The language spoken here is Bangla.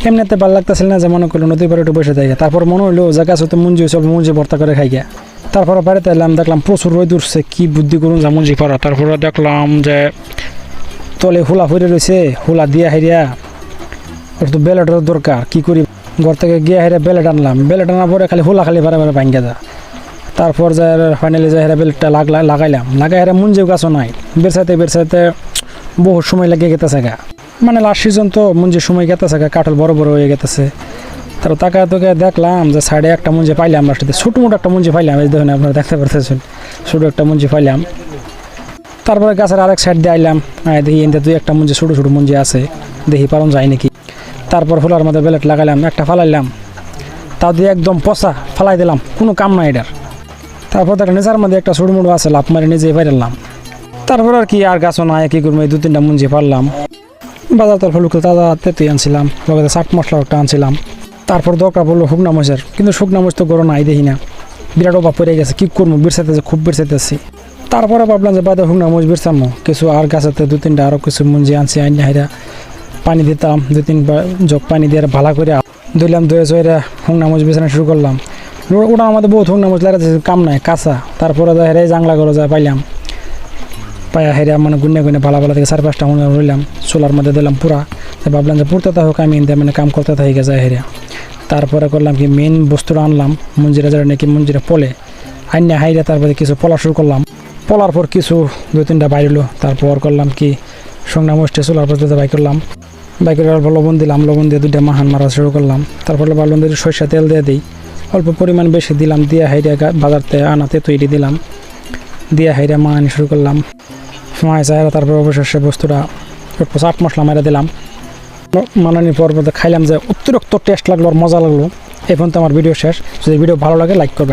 এমনিতে ভালো লাগতেছিল না যে মনে করলো নদীর পাড়ে একটু বসে থাকে। তারপর মনে হলো যে গাছে তো মুঞ্জি সব মুঞ্জি ভর্তা করে খাই গিয়া। তারপরে বাড়িতে এলাম, দেখলাম প্রচুর রোদ উঠছে, কি বুদ্ধি করুন যা মুঞ্জি পড়া। তারপরে দেখলাম যে তলে হুলা ফুটে রয়েছে, হুলা দিয়ে হাইরিয়া ওর তো বেলেটের দরকার। কি করি, ঘর থেকে গিয়ে হাইরা বেলেট আনলাম। বেলেট আনার পরে খালি হুলা খালি বারে বারে ভাঙ্গা যা। তারপর যা ফাইনালি যা হেরা বেলেটটা লাগাইলাম। লাগাই হেরা মুঞ্জিও গাছও নাই, বেরসাইতে বহুত সময় লাগিয়ে গেতেছে গা। মানে লাস্ট সিজন তো মুঞ্জির সময় গেতেছে গা, কাঠল বড় বড় হয়ে গেতেছে। তারপর তাকায় তোকে দেখলাম যে সাইডে একটা মুঞ্জি পাইলাম, লাস্টে ছোটো মোটো একটা মুঞ্জি পাইলাম। এই দেখুন আপনারা দেখতে পারতেছেন, ছোটো একটা মুঞ্জি পাইলাম। তারপরে গাছের আরেক সাইড দিয়ে আইলাম, দেখি এতে দুই একটা মুঞ্জি ছোটো ছোটো মুঞ্জি আছে, দেখি পারন যায় নাকি। তারপর ফুলার মধ্যে বেলেট লাগাইলাম, একটা ফালাইলাম, তাও দিয়ে একদম পচা ফালাই দিলাম, কোনো কাম নাই এটার। তারপর দেখলাম নিচার মধ্যে একটা ছোটো মোটো আছে, লাভ মারি নিজেই পাইলাম। তারপর আর কি আর গাছও নাই, কী করবো, এই 2-3টা মুঞ্জি পারলাম। বাজার তরফ লুকে তাজা তেঁতুই আনছিলাম, লগে চাট মশলা একটা আনছিলাম। তারপর দরকার পড়লো শুকনা মরিচের, কিন্তু শুকনা মরিচ তো গরম নাই, দেখি না, বিরাট অভাব পড়ে গেছে। কী করবো, বিরসাইতেছে, খুব বিরসাইতেছি। তারপরে ভাবলাম যে বাদে শুকনা মরিচ বিরসামো কিছু, আর গাছেতে 2-3টা আরও কিছু মুঞ্জি আনছি। আইনা হাইরা পানি দিতাম, 2-3 জগ পানি দিয়ে ভালো করে ধুইলাম। ধুয়ে চইরা শুকনা মরিচ বেছানো শুরু করলাম। ওটা আমাদের বহুত শুকনা মরিচ লাগাতে কাম নাই, কাঁচা। তারপরে যা হেরে জাংলা করে যা পাইলাম, পায়া হেরা মানে গুনে ভালো থেকে 4-5টা মনে রইলাম। চুলার মধ্যে দিলাম পুরা। ভাবলাম যে পুরতে হোক, আমি মানে কাম করতে থাকি যায় হেরা। তারপরে করলাম কি, মেন বস্তুটা আনলাম, মঞ্জিরা যারা নাকি মঞ্জিরা পলে আইনা হাইরা। তারপরে কিছু পলা শুরু করলাম। পলার পর কিছু 2-3টা বাইরলো। তারপর করলাম কি, শুকনা মরিচটা চুলার পর বাই করলাম। বাই করে অল্প লবণ দিলাম, লবণ দিয়ে 2টা মাহান মারা শুরু করলাম। তারপরে ভাবলাম দিয়ে সরষা তেল দিয়ে দিই, অল্প পরিমাণ বেশি দিলাম। দিয়ে হাইরা বাজারতে আনাতে তৈরি দিলাম, দিয়ে হাইরা মাহানি শুরু করলাম। মাছ আয়রা তারপর অবশেষে বস্তুটা চাট মশলা মেরে দিলাম। মানানির পর খাইলাম, যে অতিরিক্ত টেস্ট লাগলো আর মজা লাগলো। এখন তো আমার ভিডিও শেষ। যদি ভিডিও ভালো লাগে লাইক করবেন।